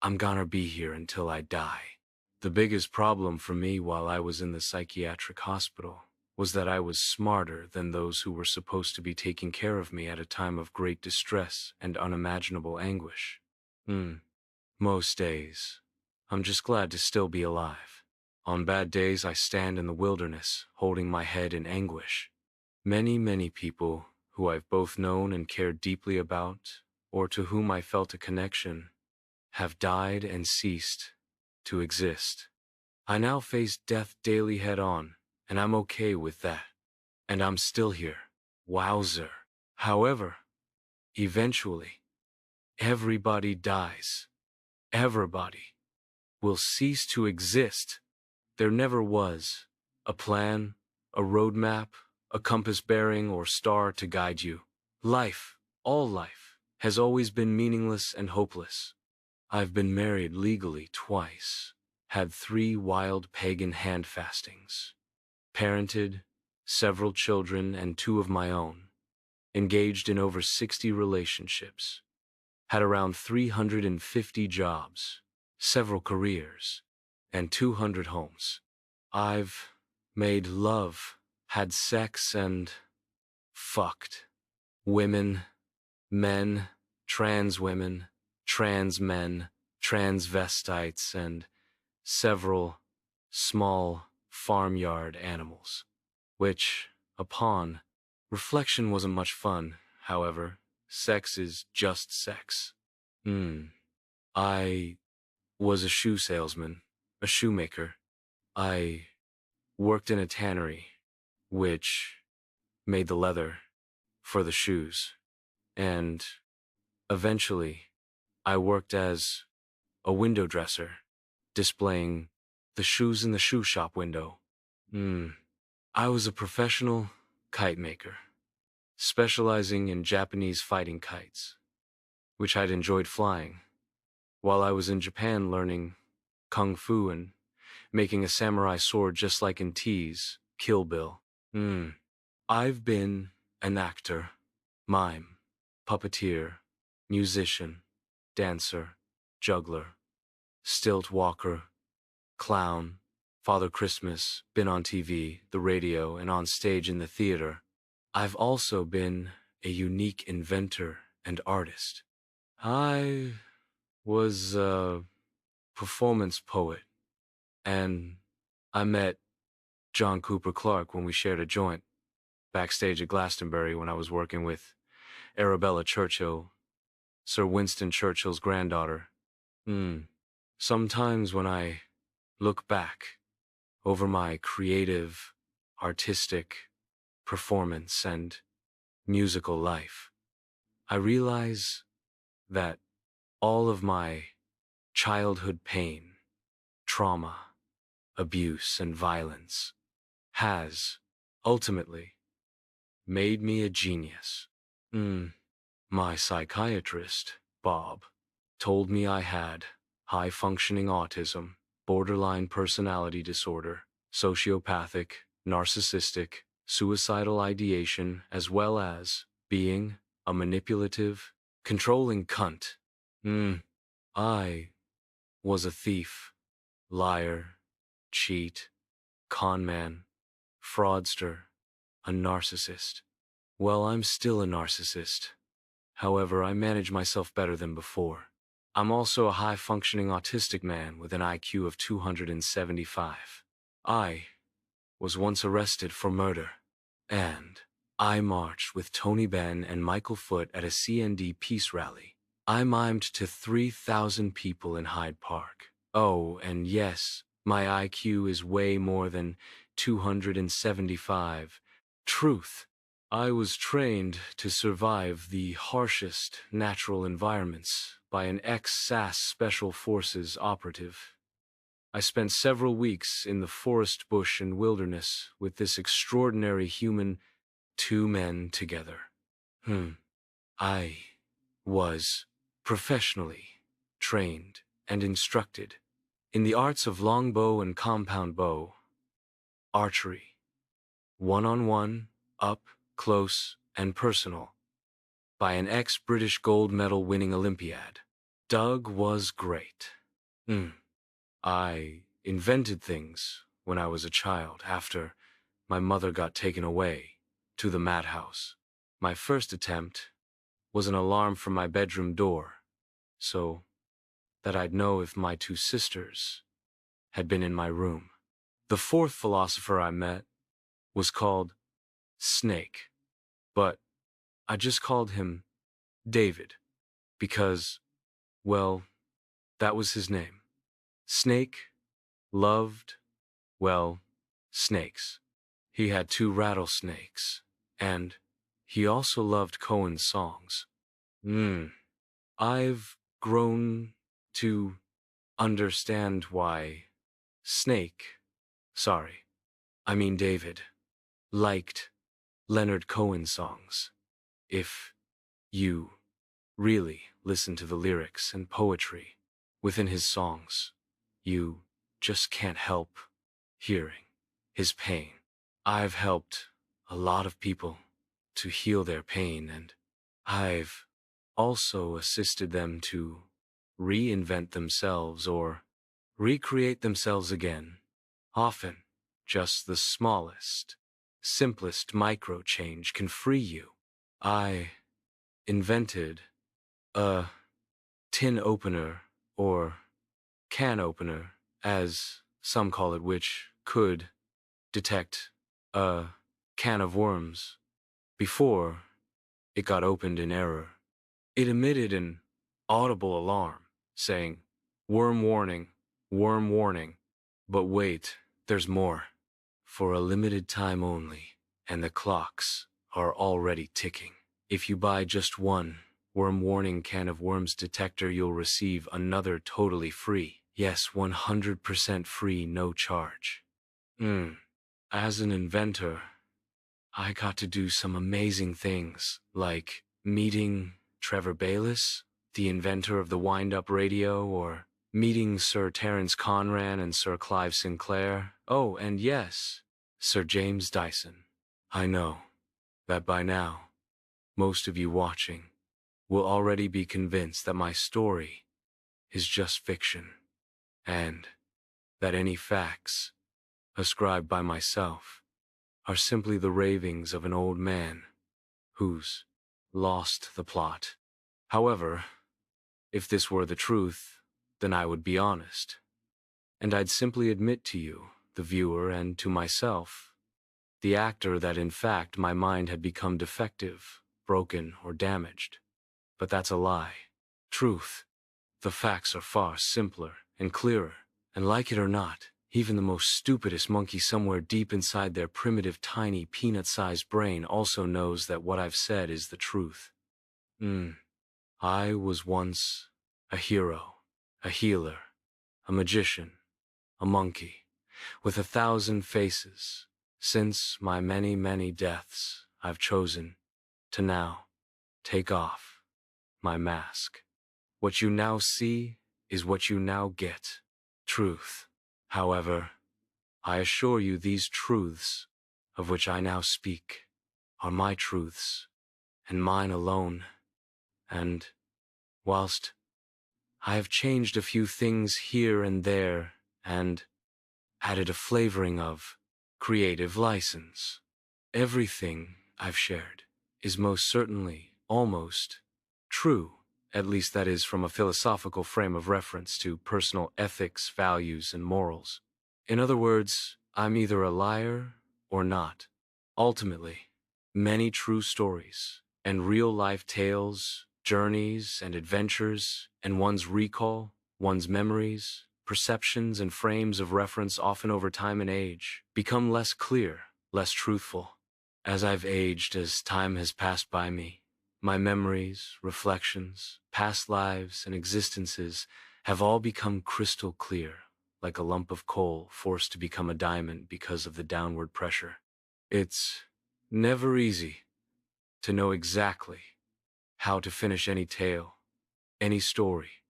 I'm gonna be here until I die. The biggest problem for me while I was in the psychiatric hospital was that I was smarter than those who were supposed to be taking care of me at a time of great distress and unimaginable anguish. Most days, I'm just glad to still be alive. On bad days, I stand in the wilderness, holding my head in anguish. Many people who I've both known and cared deeply about, or to whom I felt a connection, have died and ceased to exist. I now face death daily head on, and I'm okay with that. And I'm still here. Wowzer. However, eventually, everybody dies. Everybody will cease to exist. There never was a plan, a roadmap, a compass bearing, or star to guide you. Life, all life, has always been meaningless and hopeless. I've been married legally twice, had 3 wild pagan handfastings, parented several children and 2 of my own, engaged in over 60 relationships, had around 350 jobs, several careers, and 200 homes. I've made love, had sex, and fucked women, men, trans women, trans men, transvestites, and several small farmyard animals, which, upon reflection, wasn't much fun. However, sex is just sex. I was a shoe salesman, a shoemaker. I worked in a tannery, which made the leather for the shoes. And eventually, I worked as a window dresser, displaying the shoes in the shoe shop window. I was a professional kite maker, specializing in Japanese fighting kites, which I'd enjoyed flying, while I was in Japan learning kung fu and making a samurai sword just like in T's Kill Bill. I've been an actor, mime, puppeteer, musician, dancer, juggler, stilt walker, clown, Father Christmas, been on TV, the radio, and on stage in the theater. I've also been a unique inventor and artist. I was a performance poet, and I met John Cooper Clarke when we shared a joint backstage at Glastonbury when I was working with Arabella Churchill, Sir Winston Churchill's granddaughter. Sometimes when I look back over my creative, artistic performance and musical life, I realize that all of my childhood pain, trauma, abuse, and violence has, ultimately, made me a genius. My psychiatrist, Bob, told me I had high-functioning autism, borderline personality disorder, sociopathic, narcissistic, suicidal ideation, as well as being a manipulative, controlling cunt. I was a thief, liar, cheat, con man, fraudster, a narcissist. Well, I'm still a narcissist. However, I manage myself better than before. I'm also a high-functioning autistic man with an IQ of 275. I was once arrested for murder, and I marched with Tony Benn and Michael Foot at a CND peace rally. I mimed to 3,000 people in Hyde Park. Oh, and yes, my IQ is way more than 275. Truth. I was trained to survive the harshest natural environments by an ex-SAS Special Forces operative. I spent several weeks in the forest, bush, and wilderness with this extraordinary human, 2 men together. I was professionally trained and instructed in the arts of longbow and compound bow, archery, one-on-one, up, close, and personal, by an ex-British gold medal winning Olympiad. Doug was great. I invented things when I was a child after my mother got taken away to the madhouse. My first attempt was an alarm from my bedroom door, so that I'd know if my two sisters had been in my room. The fourth philosopher I met was called Snake, but I just called him David because, well, that was his name. Snake loved, well, snakes. He had two rattlesnakes, and he also loved Cohen's songs. I've grown to understand why David, liked Leonard Cohen's songs. If you really listen to the lyrics and poetry within his songs, you just can't help hearing his pain. I've helped a lot of people to heal their pain, and I've also assisted them to reinvent themselves or recreate themselves again. Often, just the smallest, simplest micro change can free you. I invented a tin opener, or can opener, as some call it, which could detect a can of worms before it got opened in error. It emitted an audible alarm saying, "Worm warning, worm warning." But wait, there's more. For a limited time only, and the clocks are already ticking. If you buy just one worm warning can of worms detector, you'll receive another totally free. Yes, 100% free, no charge. As an inventor, I got to do some amazing things, like meeting Trevor Bayliss, the inventor of the wind-up radio, or meeting Sir Terence Conran and Sir Clive Sinclair. Oh, and yes, Sir James Dyson. I know that by now, most of you watching will already be convinced that my story is just fiction, and that any facts ascribed by myself are simply the ravings of an old man who's lost the plot. However, if this were the truth, then I would be honest, and I'd simply admit to you, the viewer, and to myself, the actor, that in fact my mind had become defective, broken, or damaged. But that's a lie. Truth. The facts are far simpler and clearer, and like it or not, even the most stupidest monkey somewhere deep inside their primitive, tiny, peanut-sized brain also knows that what I've said is the truth. I was once a hero, a healer, a magician, a monkey, with 1,000 faces. Since my many, many deaths, I've chosen to now take off my mask. What you now see is what you now get. Truth. However, I assure you these truths, of which I now speak, are my truths, and mine alone. And whilst I have changed a few things here and there, and added a flavoring of creative license, everything I've shared is most certainly, almost, true. At least that is from a philosophical frame of reference to personal ethics, values, and morals. In other words, I'm either a liar or not. Ultimately, many true stories and real-life tales, journeys and adventures, and one's recall, one's memories, perceptions, and frames of reference, often over time and age, become less clear, less truthful. As I've aged, as time has passed by me, my memories, reflections, past lives, and existences have all become crystal clear, like a lump of coal forced to become a diamond because of the downward pressure. It's never easy to know exactly how to finish any tale, any story,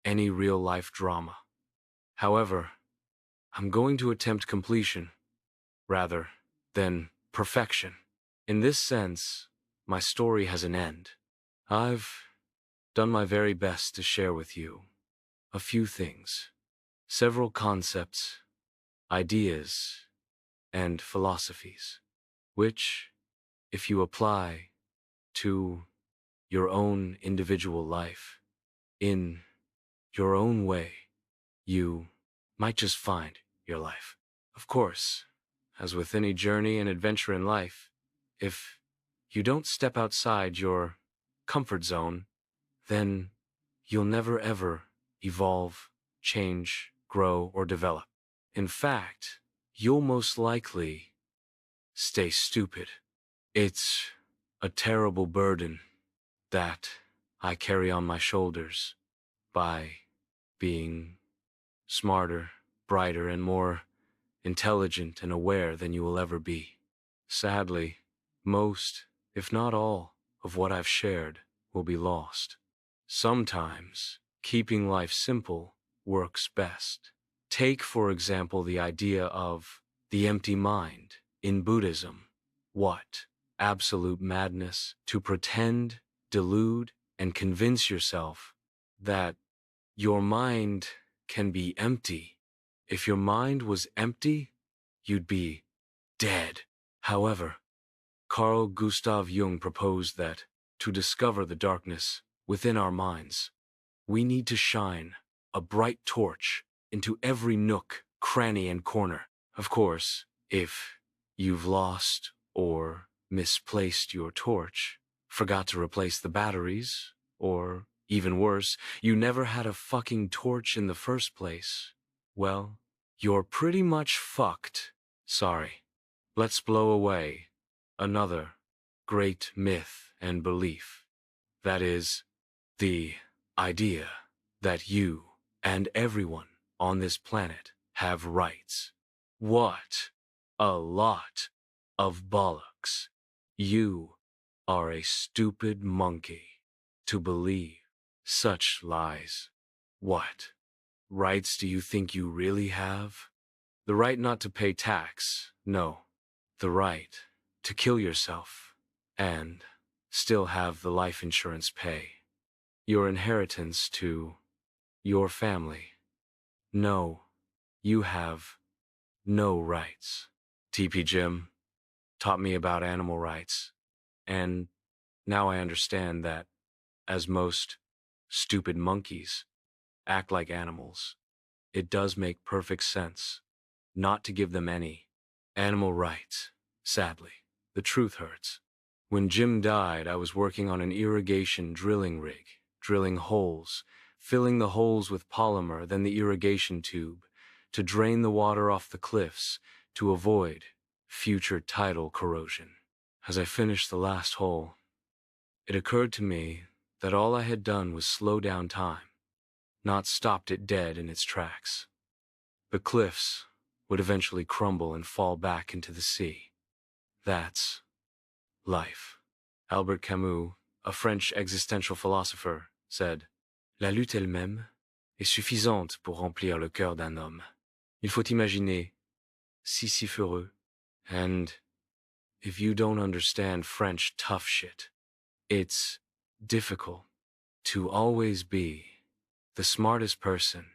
any real-life drama. However, I'm going to attempt completion, rather than perfection. In this sense, my story has an end. I've done my very best to share with you a few things, several concepts, ideas, and philosophies, which, if you apply to your own individual life, in your own way, you might just find your life. Of course, as with any journey and adventure in life, if you don't step outside your comfort zone, then you'll never ever evolve, change, grow, or develop. In fact, you'll most likely stay stupid. It's a terrible burden that I carry on my shoulders by being smarter, brighter, and more intelligent and aware than you will ever be. Sadly, most, if not all, of what I've shared will be lost. Sometimes, keeping life simple works best. Take, for example, the idea of the empty mind in Buddhism. What absolute madness to pretend, delude, and convince yourself that your mind can be empty. If your mind was empty, you'd be dead. However, Carl Gustav Jung proposed that to discover the darkness within our minds, we need to shine a bright torch into every nook, cranny, and corner. Of course, if you've lost or misplaced your torch, forgot to replace the batteries, or even worse, you never had a fucking torch in the first place, well, you're pretty much fucked. Sorry. Let's blow away another great myth and belief. That is, the idea that you and everyone on this planet have rights. What a lot of bollocks. You are a stupid monkey to believe such lies. What rights do you think you really have? The right not to pay tax, no. The right to kill yourself and still have the life insurance pay. Your inheritance to your family. No, you have no rights. TP Jim taught me about animal rights, and now I understand that, as most stupid monkeys act like animals, it does make perfect sense not to give them any animal rights. Sadly, the truth hurts. When Jim died, I was working on an irrigation drilling rig, drilling holes, filling the holes with polymer, then the irrigation tube, to drain the water off the cliffs to avoid future tidal corrosion. As I finished the last hole, it occurred to me that all I had done was slow down time, not stopped it dead in its tracks. The cliffs would eventually crumble and fall back into the sea. That's life. Albert Camus, a French existential philosopher, said, La lutte elle-même est suffisante pour remplir le cœur d'un homme. Il faut imaginer Sisyphoreux. And if you don't understand French tough shit, it's difficult to always be the smartest person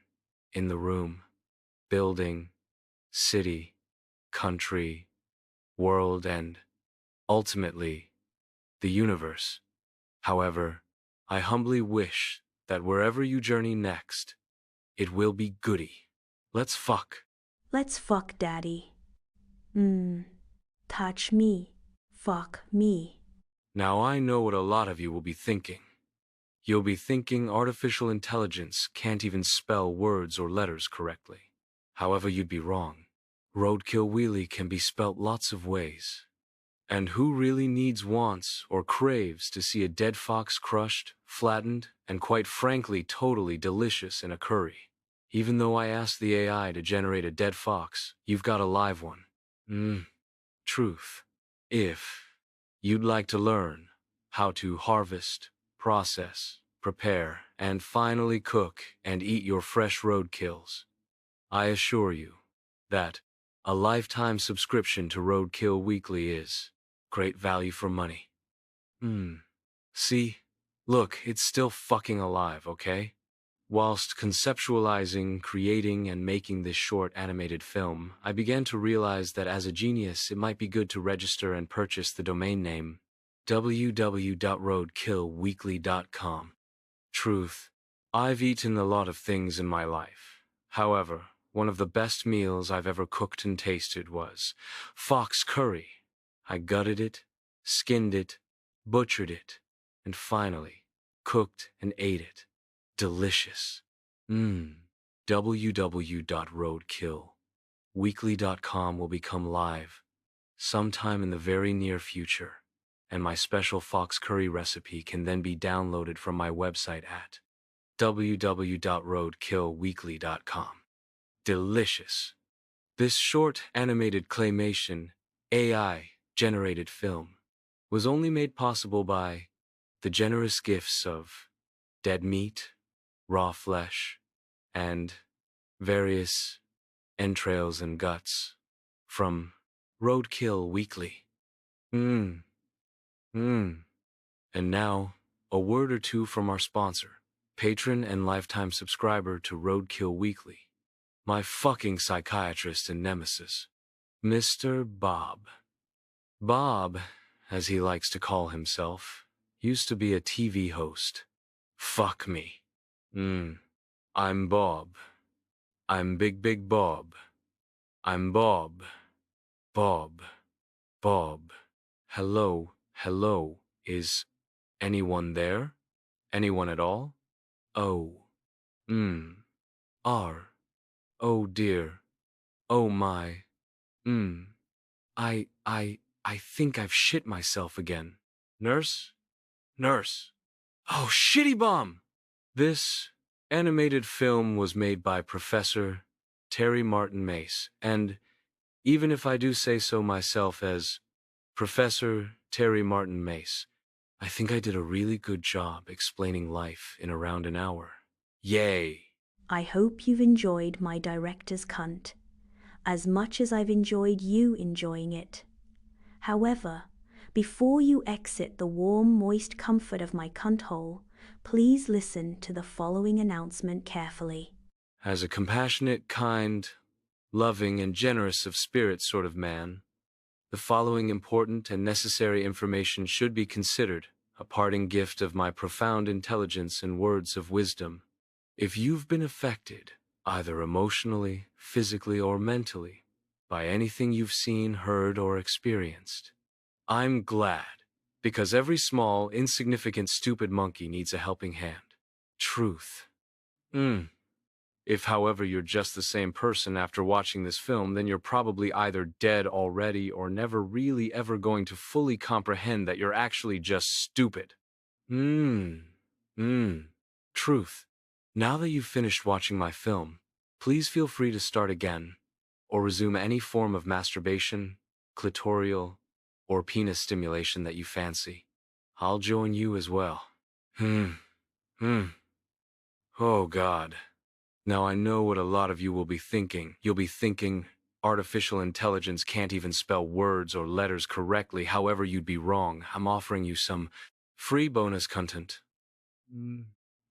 in the room, building, city, country, world, and ultimately the universe. However, I humbly wish that wherever you journey next, it will be goody. Let's fuck. Let's fuck, Daddy. Touch me. Fuck me. Now I know what a lot of you will be thinking. You'll be thinking artificial intelligence can't even spell words or letters correctly. However, you'd be wrong. Roadkill Wheelie can be spelt lots of ways. And who really needs, wants, or craves to see a dead fox crushed, flattened, and quite frankly totally delicious in a curry? Even though I asked the AI to generate a dead fox, you've got a live one. Truth. If you'd like to learn how to harvest, process, prepare, and finally cook and eat your fresh roadkills, I assure you that a lifetime subscription to Roadkill Weekly is great value for money. See? Look, it's still fucking alive, okay? Whilst conceptualizing, creating, and making this short animated film, I began to realize that as a genius, it might be good to register and purchase the domain name www.roadkillweekly.com. Truth, I've eaten a lot of things in my life. However, one of the best meals I've ever cooked and tasted was fox curry. I gutted it, skinned it, butchered it, and finally cooked and ate it. Delicious. www.roadkillweekly.com will become live sometime in the very near future, and my special fox curry recipe can then be downloaded from my website at www.roadkillweekly.com. Delicious. This short animated claymation, AI-generated film was only made possible by the generous gifts of dead meat, raw flesh, and various entrails and guts from Roadkill Weekly. And now, a word or two from our sponsor, patron and lifetime subscriber to Roadkill Weekly, my fucking psychiatrist and nemesis, Mr. Bob. Bob, as he likes to call himself, used to be a TV host. Fuck me. I'm Bob. I'm Big Bob. I'm Bob. Bob. Bob. Hello, is anyone there? Anyone at all? Oh. Oh dear. Oh my. I think I've shit myself again. Nurse? Nurse. Oh, shitty bomb! This animated film was made by Professor Terry Martin Mace, and even if I do say so myself as Professor Terry Martin Mace, I think I did a really good job explaining life in around an hour. Yay! I hope you've enjoyed my director's cunt as much as I've enjoyed you enjoying it. However, before you exit the warm, moist comfort of my cunt hole, please listen to the following announcement carefully. As a compassionate, kind, loving, and generous of spirit sort of man, the following important and necessary information should be considered a parting gift of my profound intelligence and words of wisdom. If you've been affected, either emotionally, physically, or mentally, by anything you've seen, heard, or experienced, I'm glad, because every small, insignificant, stupid monkey needs a helping hand. Truth. If, however, you're just the same person after watching this film, then you're probably either dead already or never really ever going to fully comprehend that you're actually just stupid. Truth. Now that you've finished watching my film, please feel free to start again, or resume any form of masturbation, clitoral, or penis stimulation that you fancy. I'll join you as well. Oh God. Now I know what a lot of you will be thinking. You'll be thinking, artificial intelligence can't even spell words or letters correctly. However, you'd be wrong. I'm offering you some free bonus content.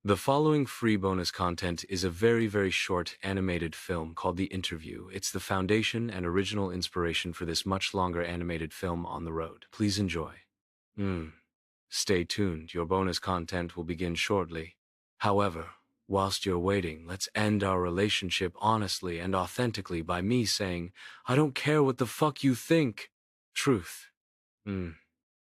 The following free bonus content is a very, very short animated film called The Interview. It's the foundation and original inspiration for this much longer animated film on the road. Please enjoy. Stay tuned. Your bonus content will begin shortly. However, whilst you're waiting, let's end our relationship honestly and authentically by me saying, I don't care what the fuck you think. Truth.